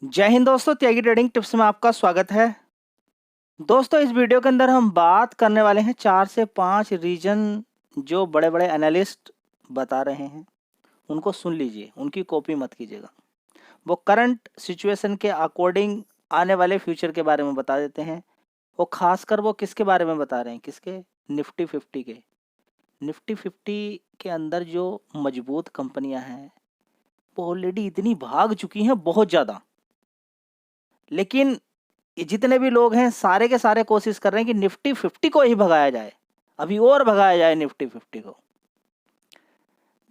जय हिंद दोस्तों, त्यागी trading tips में आपका स्वागत है। दोस्तों, इस वीडियो के अंदर हम बात करने वाले हैं 4 से 5 रीजन जो बड़े बड़े एनालिस्ट बता रहे हैं। उनको सुन लीजिए, उनकी कॉपी मत कीजिएगा। वो करंट सिचुएशन के अकॉर्डिंग आने वाले फ्यूचर के बारे में बता देते हैं। वो खासकर वो किसके बारे में बता रहे हैं, किसके? निफ्टी 50 के। निफ्टी 50 के अंदर जो मजबूत कंपनियां हैं वो ऑलरेडी इतनी भाग चुकी हैं, बहुत ज़्यादा। लेकिन ये जितने भी लोग हैं सारे के सारे कोशिश कर रहे हैं कि निफ्टी 50 को ही भगाया जाए, अभी और भगाया जाए निफ्टी 50 को।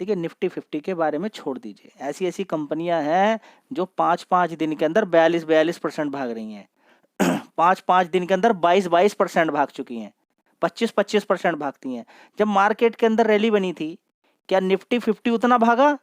देखिए, निफ्टी 50 के बारे में छोड़ दीजिए। ऐसी ऐसी कंपनियां हैं जो 5-5 दिन के अंदर 42-42% भाग रही हैं। 5-5 दिन के अंदर 22-22% भाग चुकी हैं, 25-25% भागती हैं। जब मार्केट के अंदर रैली बनी थी, क्या निफ्टी 50 उतना भागा?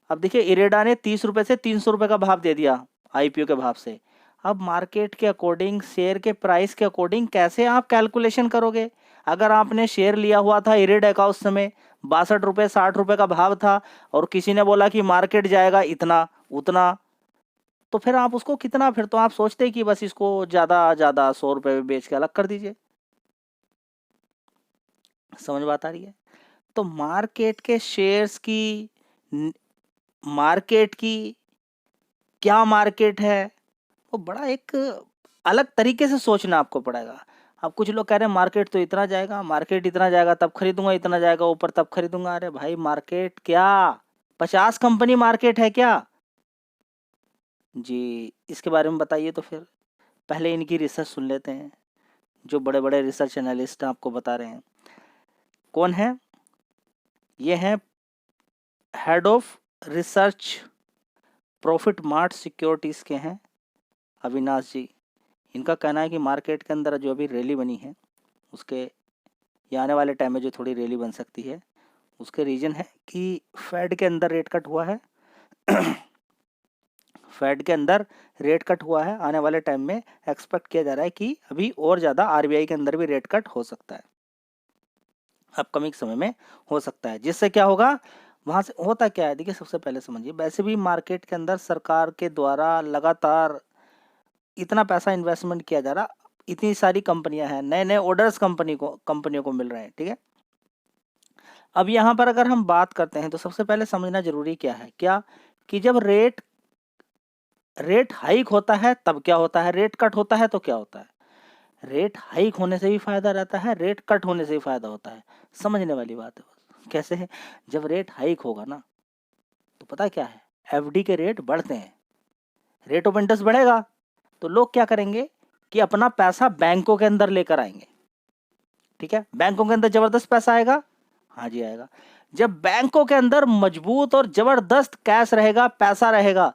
अब देखिए, इरेडा ने 30 रुपए से 300 रुपए का भाव दे दिया आईपीओ के भाव से। अब मार्केट के अकॉर्डिंग, शेयर के प्राइस के अकॉर्डिंग कैसे आप कैलकुलेशन करोगे? अगर आपने शेयर लिया हुआ था इरेडा का, उस समय 62 रुपये 60 रुपये का भाव था, और किसी ने बोला कि मार्केट जाएगा इतना उतना, तो फिर आप उसको कितना, फिर तो आप सोचते कि बस इसको ज़्यादा ज़्यादा 100 रुपये में बेच के अलग कर दीजिए। समझ बात आ रही है? तो मार्केट के शेयर्स की, मार्केट की क्या मार्केट है, वो बड़ा एक अलग तरीके से सोचना आपको पड़ेगा। अब कुछ लोग कह रहे हैं मार्केट तो इतना जाएगा, मार्केट इतना जाएगा तब खरीदूंगा, इतना जाएगा ऊपर तब खरीदूंगा। अरे भाई, मार्केट क्या 50 कंपनी मार्केट है क्या जी? इसके बारे में बताइए। तो फिर पहले इनकी रिसर्च सुन लेते हैं, जो बड़े बड़े रिसर्च एनालिस्ट आपको बता रहे हैं। कौन है ये? हैं head of research profit mart securities के हैं अविनाश जी। इनका कहना है कि मार्केट के अंदर जो अभी रैली बनी है, उसके या आने वाले टाइम में जो थोड़ी रैली बन सकती है, उसके रीजन है कि फेड के अंदर रेट कट हुआ है। फेड के अंदर रेट कट हुआ है, आने वाले टाइम में एक्सपेक्ट किया जा रहा है कि अभी और ज़्यादा आरबीआई के अंदर भी रेट कट हो सकता है, अपकमिंग समय में हो सकता है। जिससे क्या होगा, वहाँ से होता क्या है, देखिए सबसे पहले समझिए, वैसे भी मार्केट के अंदर सरकार के द्वारा लगातार इतना पैसा इन्वेस्टमेंट किया जा रहा, इतनी सारी कंपनियां हैं, नए नए ऑर्डर्स कंपनियों को मिल रहे हैं, ठीक है। अब यहाँ पर अगर हम बात करते हैं तो सबसे पहले समझना जरूरी क्या है, क्या कि जब रेट हाइक होता है तब क्या होता है, रेट कट होता है तो क्या होता है। रेट हाइक होने से भी फायदा रहता है, रेट कट होने से भी फायदा होता है। समझने वाली बात है। कैसे है? जब रेट हाइक होगा ना, तो पता है क्या है, एफडी के रेट बढ़ते हैं, रेट ऑफ इंटरेस्ट बढ़ेगा, तो लोग क्या करेंगे कि अपना पैसा बैंकों के अंदर लेकर आएंगे। ठीक है, बैंकों के अंदर जबरदस्त पैसा आएगा। हाँ जी, आएगा। जब बैंकों के अंदर मजबूत और जबरदस्त कैश रहेगा, पैसा रहेगा,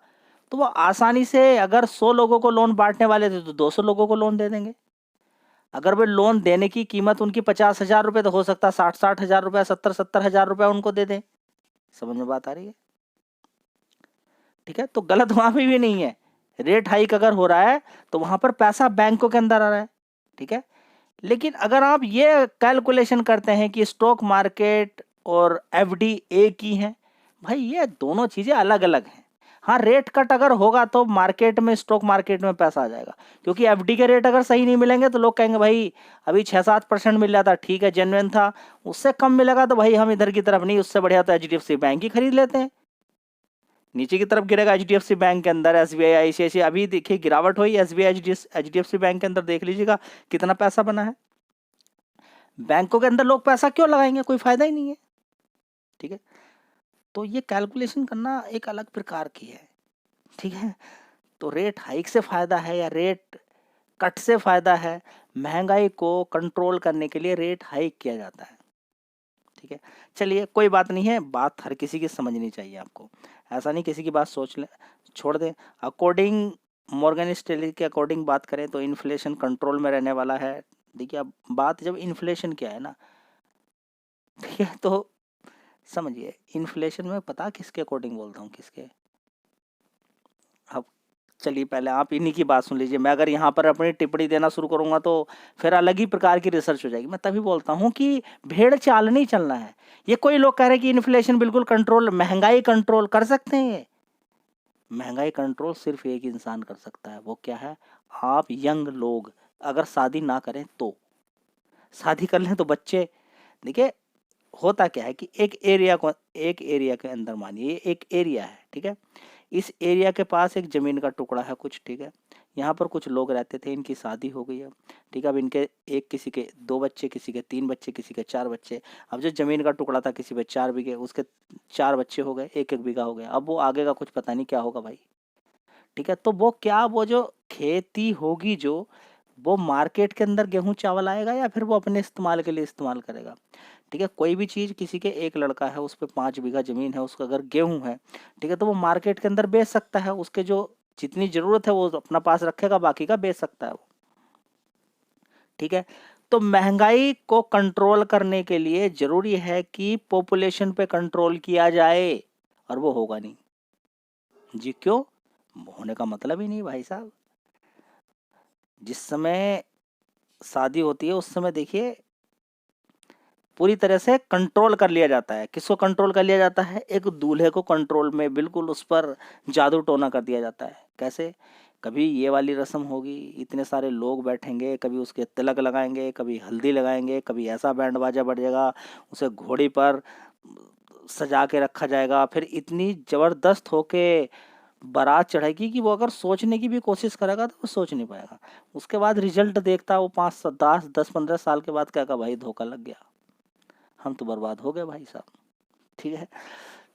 तो वो आसानी से, अगर 100 लोगों को लोन बांटने वाले थे तो 200 लोगों को लोन दे देंगे। अगर वे लोन देने की कीमत उनकी 50,000 रुपये, तो हो सकता है 60,000 रुपये, 70,000 रुपये उनको दे दें। समझ में बात आ रही है? ठीक है, तो गलत वहां पे भी नहीं है। रेट हाइक अगर हो रहा है तो वहां पर पैसा बैंकों के अंदर आ रहा है, ठीक है। लेकिन अगर आप ये कैलकुलेशन करते हैं कि स्टॉक मार्केट और एफडी एक ही है, भाई ये दोनों चीजें अलग अलग हैं। हाँ, रेट कट अगर होगा तो मार्केट में, स्टॉक मार्केट में पैसा आ जाएगा, क्योंकि एफडी के रेट अगर सही नहीं मिलेंगे तो लोग कहेंगे भाई अभी 6-7% मिल रहा था, ठीक है, जेन्युइन था, उससे कम मिलेगा तो भाई हम इधर की तरफ नहीं, उससे बढ़िया तो एचडीएफसी बैंक ही खरीद लेते हैं। नीचे की तरफ गिरेगा एचडीएफसी बैंक के अंदर, एसबीआई, आईसीआईसी, अभी देखिए गिरावट हुई एसबीआई एचडीएफसी बैंक के अंदर, देख लीजिएगा कितना पैसा बना है। बैंकों के अंदर लोग पैसा क्यों लगाएंगे, कोई फायदा ही नहीं है, ठीक है। तो ये कैलकुलेशन करना एक अलग प्रकार की है, ठीक है। तो रेट हाइक से फायदा है या रेट कट से फायदा है? महंगाई को कंट्रोल करने के लिए रेट हाइक किया जाता है, ठीक है। चलिए, कोई बात नहीं है, बात हर किसी की समझनी चाहिए आपको, ऐसा नहीं किसी की बात सोच ले छोड़ दें। अकॉर्डिंग मॉर्गन स्टैनली के अकॉर्डिंग बात करें तो इन्फ्लेशन कंट्रोल में रहने वाला है। देखिए, अब बात जब इन्फ्लेशन क्या है ना, ठीक है, तो समझिए, इन्फ्लेशन में पता किसके अकॉर्डिंग बोलता हूँ, किसके? अब चलिए, पहले आप इन्हीं की बात सुन लीजिए। मैं अगर यहाँ पर अपनी टिप्पणी देना शुरू करूँगा तो फिर अलग ही प्रकार की रिसर्च हो जाएगी। मैं तभी बोलता हूँ कि भेड़ चाल नहीं चलना है। ये कोई लोग कह रहे हैं कि इन्फ्लेशन बिल्कुल कंट्रोल, महंगाई कंट्रोल कर सकते हैं, महंगाई कंट्रोल सिर्फ एक इंसान कर सकता है, वो क्या है? आप यंग लोग अगर शादी ना करें तो। शादी कर लें तो बच्चे, देखिए होता क्या है कि एक एरिया के अंदर, मानिए एक एरिया है, ठीक है, इस एरिया के पास एक जमीन का टुकड़ा है कुछ, ठीक है, यहाँ पर कुछ लोग रहते थे, इनकी शादी हो गई है, ठीक है, अब इनके एक, किसी के 2 बच्चे, किसी के 3 बच्चे, किसी के 4 बच्चे। अब जो जमीन का टुकड़ा था किसी पे 4 बीघे, उसके 4 बच्चे हो गए, एक एक बीघा हो गया, अब वो आगे का कुछ पता नहीं क्या होगा भाई, ठीक है। तो वो क्या, वो जो खेती होगी, जो वो मार्केट के अंदर गेहूं चावल आएगा या फिर वो अपने इस्तेमाल के लिए इस्तेमाल करेगा, ठीक है। कोई भी चीज़, किसी के एक लड़का है उस पे 5 बीघा जमीन है, उसका अगर गेहूं है, ठीक है, तो वो मार्केट के अंदर बेच सकता है, उसके जो जितनी जरूरत है वो अपना पास रखेगा, बाकी का बेच सकता है वो, ठीक है। तो महंगाई को कंट्रोल करने के लिए जरूरी है कि पॉपुलेशन पे कंट्रोल किया जाए, और वो होगा नहीं जी। क्यों? होने का मतलब ही नहीं भाई साहब। जिस समय शादी होती है उस समय देखिए पूरी तरह से कंट्रोल कर लिया जाता है। किसको कंट्रोल कर लिया जाता है? एक दूल्हे को कंट्रोल में, बिल्कुल उस पर जादू टोना कर दिया जाता है। कैसे? कभी ये वाली रस्म होगी, इतने सारे लोग बैठेंगे, कभी उसके तिलक लगाएंगे, कभी हल्दी लगाएंगे, कभी ऐसा बैंड बाजा बजेगा, उसे घोड़ी पर सजा के रखा जाएगा, फिर इतनी जबरदस्त होके बारात चढ़ेगी कि वो अगर सोचने की भी कोशिश करेगा तो वो सोच नहीं पाएगा। उसके बाद रिजल्ट देखता है वो 5, 10, 10, 15 साल के बाद, क्या कहा भाई धोखा लग गया, हम तो बर्बाद हो गए भाई साहब, ठीक है।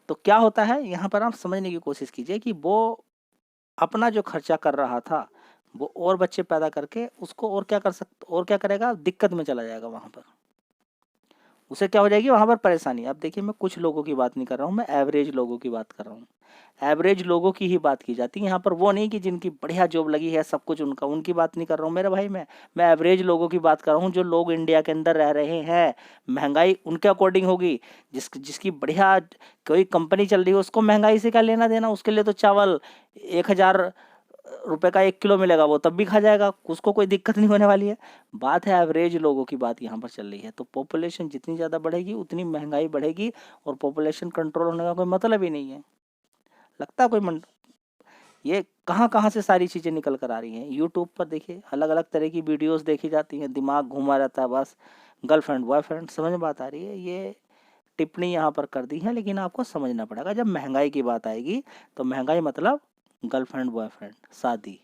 तो क्या होता है यहाँ पर, आप समझने की कोशिश कीजिए कि वो अपना जो खर्चा कर रहा था, वो और बच्चे पैदा करके उसको और क्या कर सकता, और क्या करेगा, दिक्कत में चला जाएगा, वहां पर उसे क्या हो जाएगी, वहां पर परेशानी। अब देखिए मैं कुछ लोगों की बात नहीं कर रहा हूँ, मैं एवरेज लोगों की बात कर रहा हूँ। एवरेज लोगों की ही बात की जाती है यहाँ पर, वो नहीं कि जिनकी बढ़िया जॉब लगी है सब कुछ उनका, उनकी बात नहीं कर रहा हूँ मेरे भाई। मैं एवरेज लोगों की बात कर रहा हूँ, जो लोग इंडिया के अंदर रह रहे हैं। महंगाई उनके अकॉर्डिंग होगी, जिसकी बढ़िया कोई कंपनी चल रही है, उसको महंगाई से क्या लेना देना, उसके लिए तो चावल 1,000 रुपए का 1 किलो मिलेगा, वो तब भी खा जाएगा, उसको कोई दिक्कत नहीं होने वाली है। बात है एवरेज लोगों की, बात यहाँ पर चल रही है। तो पॉपुलेशन जितनी ज़्यादा बढ़ेगी उतनी महंगाई बढ़ेगी, और पॉपुलेशन कंट्रोल होने का कोई मतलब ही नहीं है। लगता है कोई ये कहाँ कहाँ से सारी चीज़ें निकल कर आ रही हैं। यूट्यूब पर देखिए अलग अलग तरह की वीडियोस देखी जाती हैं, दिमाग घूमा रहता है बस। गर्लफ्रेंड बॉयफ्रेंड, समझ में बात आ रही है? ये टिप्पणी यहाँ पर कर दी है, लेकिन आपको समझना पड़ेगा जब महंगाई की बात आएगी तो महंगाई मतलब गर्लफ्रेंड बॉयफ्रेंड, शादी।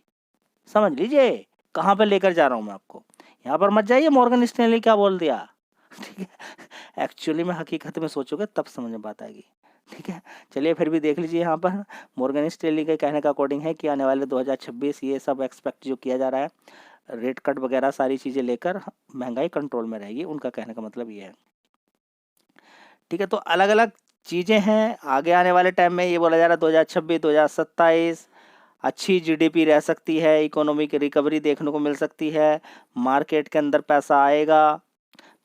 समझ लीजिए कहाँ पर लेकर जा रहा हूँ मैं आपको। यहाँ पर मत जाइए मॉर्गन स्टैनली क्या बोल दिया, ठीक है। एक्चुअली में हकीकत में सोचोगे तब समझ में बात आएगी, ठीक है। चलिए फिर भी देख लीजिए, यहाँ पर मॉर्गन स्टैनली के कहने का अकॉर्डिंग है कि आने वाले 2026 ये सब एक्सपेक्ट जो किया जा रहा है, रेट कट वगैरह सारी चीज़ें लेकर महंगाई कंट्रोल में रहेगी, उनका कहने का मतलब ये है, ठीक है। तो अलग अलग चीज़ें हैं। आगे आने वाले टाइम में ये बोला जा रहा है 2026 2027 अच्छी जीडीपी रह सकती है, इकोनॉमी की रिकवरी देखने को मिल सकती है, मार्केट के अंदर पैसा आएगा।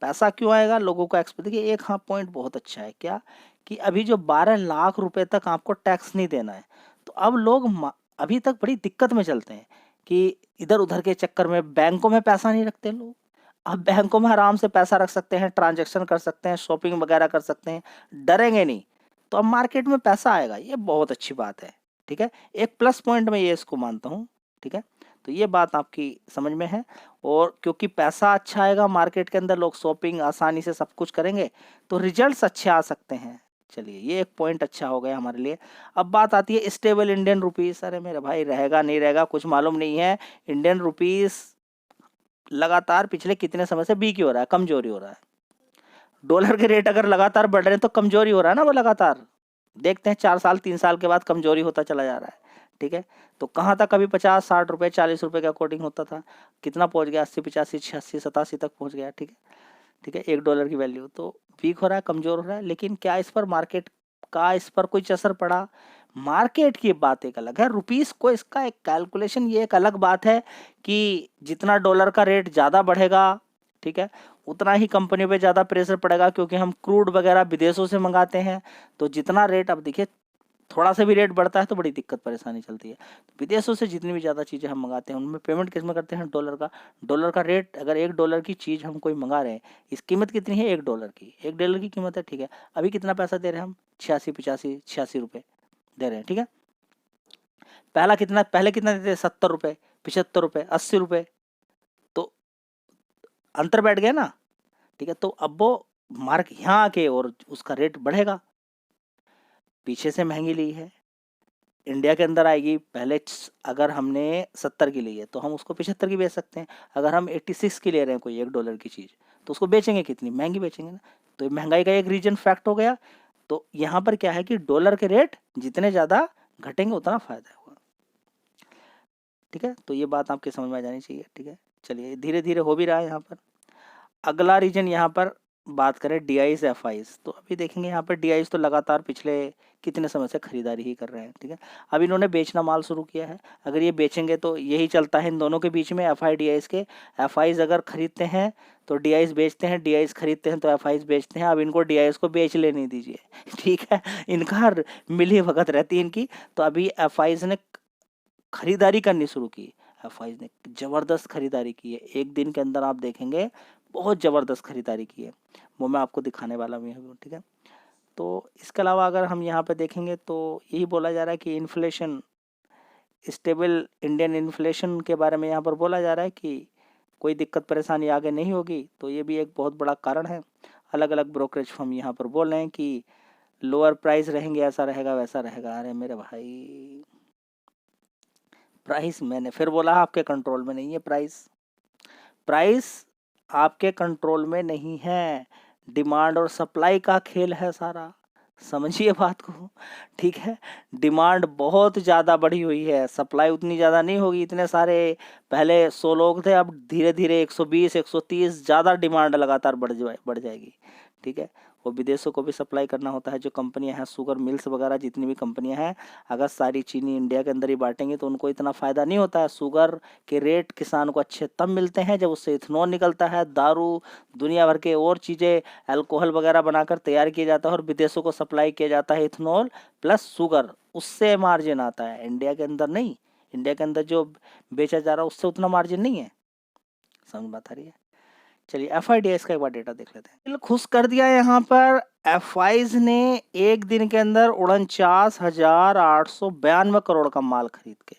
पैसा क्यों आएगा, लोगों का एक्सपेक्ट, देखिए एक हाँ पॉइंट बहुत अच्छा है, क्या कि अभी जो 12 लाख रुपए तक आपको टैक्स नहीं देना है, तो अब लोग अभी तक बड़ी दिक्कत में चलते हैं कि इधर उधर के चक्कर में बैंकों में पैसा नहीं रखते लोग। अब बैंकों में आराम से पैसा रख सकते हैं, ट्रांजैक्शन कर सकते हैं, शॉपिंग वगैरह कर सकते हैं, डरेंगे नहीं। तो अब मार्केट में पैसा आएगा, ये बहुत अच्छी बात है, ठीक है। एक प्लस पॉइंट मैं ये इसको मानता हूँ, ठीक है। तो ये बात आपकी समझ में है। और क्योंकि पैसा अच्छा आएगा मार्केट के अंदर, लोग शॉपिंग आसानी से सब कुछ करेंगे, तो रिजल्ट्स अच्छे आ सकते हैं। चलिए ये एक पॉइंट अच्छा हो गया हमारे लिए। अब बात आती है स्टेबल इंडियन रुपीस। अरे मेरे भाई रहेगा नहीं रहेगा कुछ मालूम नहीं है। इंडियन रुपीस लगातार पिछले कितने समय से वीक हो रहा है, कमजोरी हो रहा है। डॉलर के रेट अगर लगातार बढ़ रहे हैं तो कमजोरी हो रहा है ना वो लगातार। देखते हैं 4 साल 3 साल के बाद कमजोरी होता चला जा रहा है, ठीक है। तो कहाँ तक अभी 50 60 रुपए 40 रुपए के अकॉर्डिंग होता था, कितना पहुंच गया 80 85 86 87 तक पहुंच गया, ठीक है। ठीक है, $1 की वैल्यू तो वीक हो रहा है, कमजोर हो रहा है। लेकिन क्या इस पर मार्केट का इस पर कुछ असर पड़ा? मार्केट की बात एक अलग है, रुपीस को इसका एक कैलकुलेशन ये एक अलग बात है कि जितना डॉलर का रेट ज़्यादा बढ़ेगा, ठीक है, उतना ही कंपनी पे ज़्यादा प्रेशर पड़ेगा, क्योंकि हम क्रूड वगैरह विदेशों से मंगाते हैं। तो जितना रेट, अब देखिए थोड़ा सा भी रेट बढ़ता है तो बड़ी दिक्कत परेशानी चलती है। तो विदेशों से जितनी भी ज़्यादा चीज़ें हम मंगाते हैं उनमें पेमेंट किस में करते हैं, डॉलर का रेट। अगर $1 की चीज़ हम कोई मंगा रहे हैं, इस कीमत कितनी है, $1 की, $1 की कीमत है, ठीक है। अभी कितना पैसा दे रहे हैं हम, 86 85 86 रुपये दे रहे हैं, ठीक है। पहले कितना देते थे? 70 रुपए, 75 रुपए, 80 रुपए, तो अंतर बैठ गया ना। ठीक है, तो अब वो मार्क यहाँ आके और उसका रेट बढ़ेगा। पीछे से महंगी ली है, इंडिया के अंदर आएगी, पहले अगर हमने 70 की ली है तो हम उसको 75 की बेच सकते हैं। अगर हम 86 की ले रहे हैं कोई $1 की चीज़, तो उसको बेचेंगे कितनी महंगी बेचेंगे ना। तो ये महंगाई का एक रीजन फैक्ट हो गया। तो यहाँ पर क्या है कि डॉलर के रेट जितने ज़्यादा घटेंगे उतना फायदा होगा। ठीक है, तो ये बात आपके समझ में आ जानी चाहिए। ठीक है, चलिए धीरे धीरे हो भी रहा है यहाँ पर। अगला रीजन यहाँ पर बात करें DIs FIs, तो अभी देखेंगे यहाँ पर DIs तो लगातार पिछले कितने समय से खरीदारी ही कर रहे हैं। ठीक है, अब इन्होंने बेचना माल शुरू किया है। अगर ये बेचेंगे तो यही चलता है इन दोनों के बीच में, FI DIs के। FIs अगर खरीदते हैं तो DIs बेचते हैं, DIs खरीदते हैं तो FIs बेचते हैं। अब इनको DIs को बेच लेने दीजिए। ठीक है, इनका मिली भगत रहती है इनकी। तो अभी FIs ने खरीदारी करनी शुरू की। FIs ने ज़बरदस्त खरीदारी की है, एक दिन के अंदर आप देखेंगे बहुत ज़बरदस्त खरीदारी की है, वो मैं आपको दिखाने वाला भी हूँ। ठीक है, तो इसके अलावा अगर हम यहाँ पे देखेंगे तो यही बोला जा रहा है कि इन्फ्लेशन, स्टेबल इंडियन इन्फ्लेशन के बारे में यहाँ पर बोला जा रहा है कि कोई दिक्कत परेशानी आगे नहीं होगी। तो ये भी एक बहुत बड़ा कारण है। अलग अलग ब्रोकरेज फर्म यहाँ पर बोल रहे हैं कि लोअर प्राइस रहेंगे, ऐसा रहेगा वैसा रहेगा। अरे मेरे भाई, प्राइस मैंने फिर बोला आपके कंट्रोल में नहीं है। प्राइस आपके कंट्रोल में नहीं है, डिमांड और सप्लाई का खेल है सारा। समझिए बात को। ठीक है, डिमांड बहुत ज़्यादा बढ़ी हुई है, सप्लाई उतनी ज़्यादा नहीं होगी। इतने सारे पहले 100 लोग थे, अब धीरे धीरे 120 130 ज़्यादा डिमांड लगातार बढ़ जाएगी। ठीक है, वो विदेशों को भी सप्लाई करना होता है। जो कंपनियां हैं, शुगर मिल्स वगैरह जितनी भी कंपनियां हैं, अगर सारी चीनी इंडिया के अंदर ही बांटेंगे तो उनको इतना फ़ायदा नहीं होता है। शुगर के रेट किसान को अच्छे तब मिलते हैं जब उससे इथेनॉल निकलता है, दारू, दुनिया भर के और चीज़ें, अल्कोहल वगैरह बनाकर तैयार किया जाता है और विदेशों को सप्लाई किया जाता है इथेनॉल प्लस शुगर, उससे मार्जिन आता है। इंडिया के अंदर नहीं, इंडिया के अंदर जो बेचा जा रहा है उससे उतना मार्जिन नहीं है। समझ बात आ रही है। चलिए FIDs का एक बार डेटा देख लेते हैं। दिल खुश कर दिया यहाँ पर। FIs ने एक दिन के अंदर 49,892 करोड़ का माल खरीद के,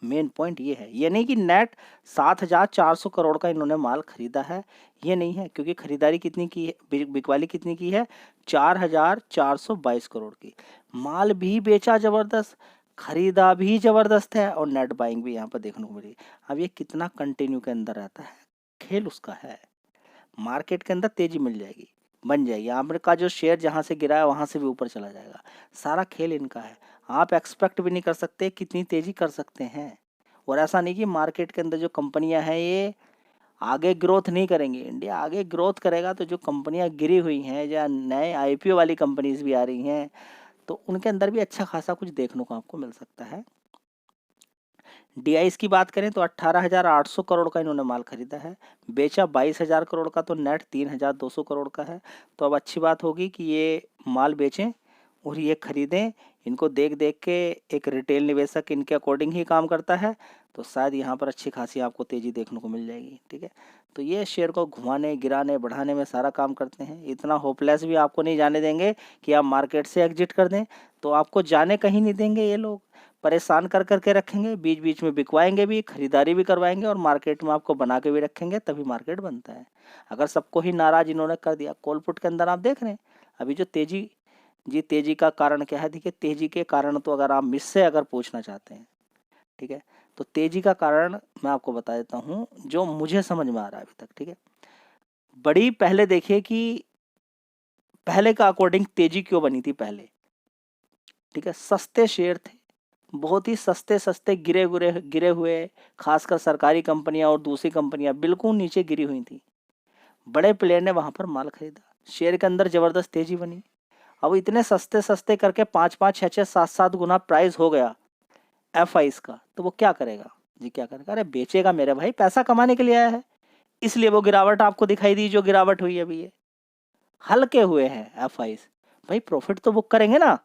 मेन पॉइंट ये है, ये नहीं कि नेट 7,400 करोड़ का इन्होंने माल खरीदा है, ये नहीं है, क्योंकि खरीदारी कितनी की है, बिकवाली कितनी की है, 4,422 करोड़ की। माल भी बेचा जबरदस्त, खरीदा भी जबरदस्त है और नेट बाइंग भी यहाँ पर देखने को मिली। अब ये कितना कंटिन्यू के अंदर रहता है, खेल उसका है। मार्केट के अंदर तेजी मिल जाएगी, बन जाएगी, आपका जो शेयर जहाँ से गिरा है वहाँ से भी ऊपर चला जाएगा। सारा खेल इनका है। आप एक्सपेक्ट भी नहीं कर सकते कितनी तेजी कर सकते हैं। और ऐसा नहीं कि मार्केट के अंदर जो कंपनियां हैं ये आगे ग्रोथ नहीं करेंगी। इंडिया आगे ग्रोथ करेगा तो जो कंपनियां गिरी हुई हैं या नए IPO वाली कंपनीज भी आ रही हैं तो उनके अंदर भी अच्छा खासा कुछ देखने को आपको मिल सकता है। DIs की बात करें तो 18,800 करोड़ का इन्होंने माल खरीदा है, बेचा 22,000 करोड़ का, तो नेट 3,200 करोड़ का है। तो अब अच्छी बात होगी कि ये माल बेचें और ये खरीदें। इनको देख देख के एक रिटेल निवेशक इनके अकॉर्डिंग ही काम करता है, तो शायद यहाँ पर अच्छी खासी आपको तेज़ी देखने को मिल जाएगी। ठीक है, तो ये शेयर को घुमाने, गिराने, बढ़ाने में सारा काम करते हैं। इतना होपलेस भी आपको नहीं जाने देंगे कि आप मार्केट से एग्जिट कर दें, तो आपको जाने कहीं नहीं देंगे। ये लोग परेशान कर करके रखेंगे, बीच बीच में बिकवाएंगे भी, खरीदारी भी करवाएंगे और मार्केट में आपको बना के भी रखेंगे, तभी मार्केट बनता है। अगर सबको ही नाराज इन्होंने कर दिया, कॉलपुट के अंदर आप देख रहे हैं अभी जो तेजी का कारण क्या है। देखिए, तेजी के कारण तो अगर आप मुझसे अगर पूछना चाहते हैं, ठीक है, तो तेजी का कारण मैं आपको बता देता हूँ जो मुझे समझ में आ रहा है अभी तक। ठीक है, बड़ी पहले देखिए कि पहले का अकॉर्डिंग तेजी क्यों बनी थी पहले। ठीक है, सस्ते शेयर थे, बहुत ही सस्ते गिरे हुए, खासकर सरकारी कंपनियां और दूसरी कंपनियां बिल्कुल नीचे गिरी हुई थी। बड़े प्लेयर ने वहां पर माल खरीदा, शेयर के अंदर जबरदस्त तेजी बनी। अब इतने सस्ते करके 5-5, 6-6, 7-7 गुना प्राइस हो गया FIs का, तो वो क्या करेगा जी, क्या करेगा? अरे बेचेगा मेरे भाई, पैसा कमाने के लिए आया है, इसलिए वो गिरावट आपको दिखाई दी जो गिरावट हुई अभी। ये हल्के हुए हैं FIs, भाई प्रॉफिट तो बुक करेंगे ना,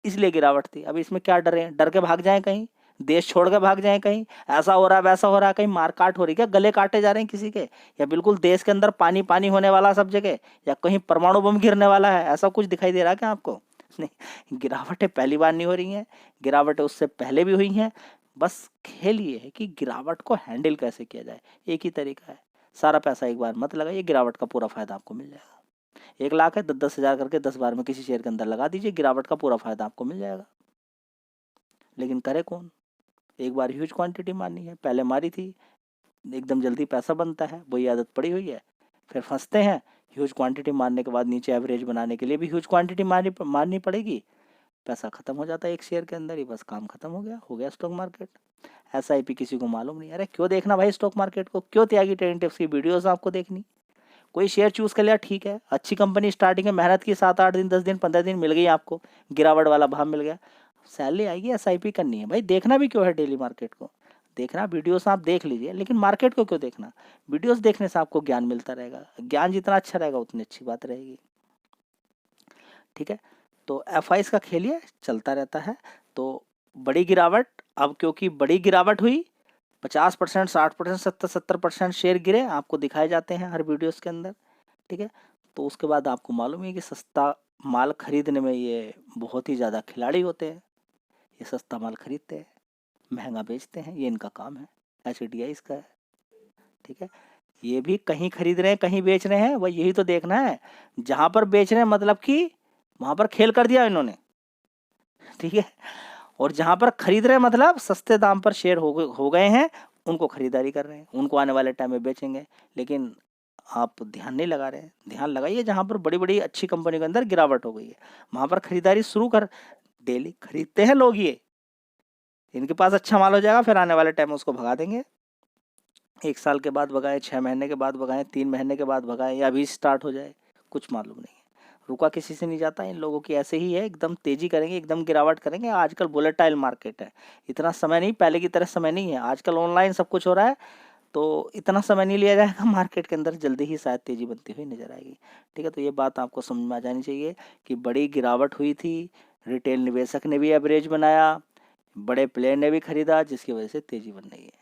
इसलिए गिरावट थी। अब इसमें क्या डर है, डर के भाग जाएं कहीं, देश छोड़ के भाग जाएं कहीं, ऐसा हो रहा है वैसा हो रहा है, कहीं मार काट हो रही है क्या, गले काटे जा रहे हैं किसी के, या बिल्कुल देश के अंदर पानी पानी होने वाला सब जगह, या कहीं परमाणु बम गिरने वाला है, ऐसा कुछ दिखाई दे रहा है क्या आपको? नहीं, गिरावटें पहली बार नहीं हो रही हैं, गिरावटें उससे पहले भी हुई हैं। बस खेल ये है कि गिरावट को हैंडल कैसे किया जाए। एक ही तरीका है, सारा पैसा एक बार मत लगाइए, गिरावट का पूरा फायदा आपको मिल जाएगा। 1 लाख है, 10-10 हज़ार करके 10 बार में किसी शेयर के अंदर लगा दीजिए, गिरावट का पूरा फायदा आपको मिल जाएगा। लेकिन करे कौन? एक बार ह्यूज क्वांटिटी मारनी है, पहले मारी थी, एकदम जल्दी पैसा बनता है, वही आदत पड़ी हुई है, फिर फंसते हैं। ह्यूज क्वांटिटी मारने के बाद नीचे एवरेज बनाने के लिए भी ह्यूज क्वांटिटी मारनी पड़ेगी, पैसा खत्म हो जाता है एक शेयर के अंदर ही, बस काम खत्म हो गया स्टॉक मार्केट। SIP किसी को मालूम नहीं। अरे क्यों देखना भाई स्टॉक मार्केट को, क्यों त्यागी ट्रेडिंग टिप्स की वीडियोस आपको देखनी? कोई शेयर चूज कर लिया, ठीक है, अच्छी कंपनी, स्टार्टिंग में मेहनत की, 7-8 दिन 10 दिन 15 दिन मिल गई आपको, गिरावट वाला भाव मिल गया, सैलरी आएगी, SIP करनी है भाई। देखना भी क्यों है डेली मार्केट को? देखना, वीडियोस आप देख लीजिए, लेकिन मार्केट को क्यों देखना? वीडियोस देखने से आपको ज्ञान मिलता रहेगा, ज्ञान जितना अच्छा रहेगा उतनी अच्छी बात रहेगी। ठीक है, तो FIs का खेल ये चलता रहता है। तो बड़ी गिरावट, अब क्योंकि बड़ी गिरावट हुई, 50%, 60%, 70% शेयर गिरे, आपको दिखाए जाते हैं हर वीडियोस के अंदर। ठीक है, तो उसके बाद आपको मालूम है कि सस्ता माल खरीदने में ये बहुत ही ज़्यादा खिलाड़ी होते हैं। ये सस्ता माल खरीदते हैं, महंगा बेचते हैं, ये इनका काम है, HDI इसका है। ठीक है, ये भी कहीं खरीद रहे हैं कहीं बेच रहे हैं, वही यही तो देखना है। जहाँ पर बेच रहे हैं मतलब कि वहाँ पर खेल कर दिया इन्होंने। ठीक है, और जहाँ पर खरीद रहे हैं मतलब सस्ते दाम पर शेयर हो गए हैं, उनको खरीदारी कर रहे हैं, उनको आने वाले टाइम में बेचेंगे। लेकिन आप ध्यान नहीं लगा रहे हैं, ध्यान लगाइए, जहाँ पर बड़ी बड़ी अच्छी कंपनी के अंदर गिरावट हो गई है वहाँ पर खरीदारी शुरू कर। डेली खरीदते हैं लोग, ये इनके पास अच्छा माल हो जाएगा, फिर आने वाले टाइम में उसको भगा देंगे। 1 साल के बाद भगाएं, 6 महीने के बाद भगाएं, 3 महीने के बाद भगाएं, या अभी स्टार्ट हो जाए, कुछ मालूम नहीं है। रुका किसी से नहीं जाता, इन लोगों की ऐसे ही है, एकदम तेजी करेंगे, एकदम गिरावट करेंगे। आजकल वोलेटाइल मार्केट है, इतना समय नहीं, पहले की तरह समय नहीं है, आजकल ऑनलाइन सब कुछ हो रहा है, तो इतना समय नहीं लिया जाएगा, मार्केट के अंदर जल्दी ही शायद तेजी बनती हुई नजर आएगी। ठीक है, तो ये बात आपको समझ में आ जानी चाहिए कि बड़ी गिरावट हुई थी, रिटेल निवेशक ने भी एवरेज बनाया, बड़े प्लेयर ने भी खरीदा, जिसकी वजह से तेजी बन रही है।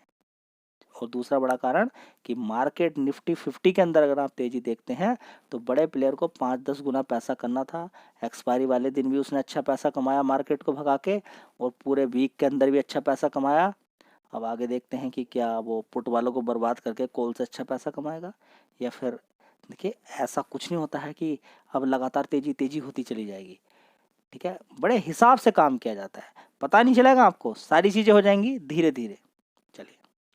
और दूसरा बड़ा कारण कि मार्केट निफ्टी 50 के अंदर अगर आप तेजी देखते हैं तो बड़े प्लेयर को 5-10 गुना पैसा करना था। एक्सपायरी वाले दिन भी उसने अच्छा पैसा कमाया मार्केट को भगा के, और पूरे वीक के अंदर भी अच्छा पैसा कमाया। अब आगे देखते हैं कि क्या वो पुट वालों को बर्बाद करके कॉल से अच्छा पैसा कमाएगा, या फिर देखिए ऐसा कुछ नहीं होता है कि अब लगातार तेजी तेजी होती चली जाएगी। ठीक है, बड़े हिसाब से काम किया जाता है, पता नहीं चलेगा आपको, सारी चीज़ें हो जाएंगी धीरे धीरे।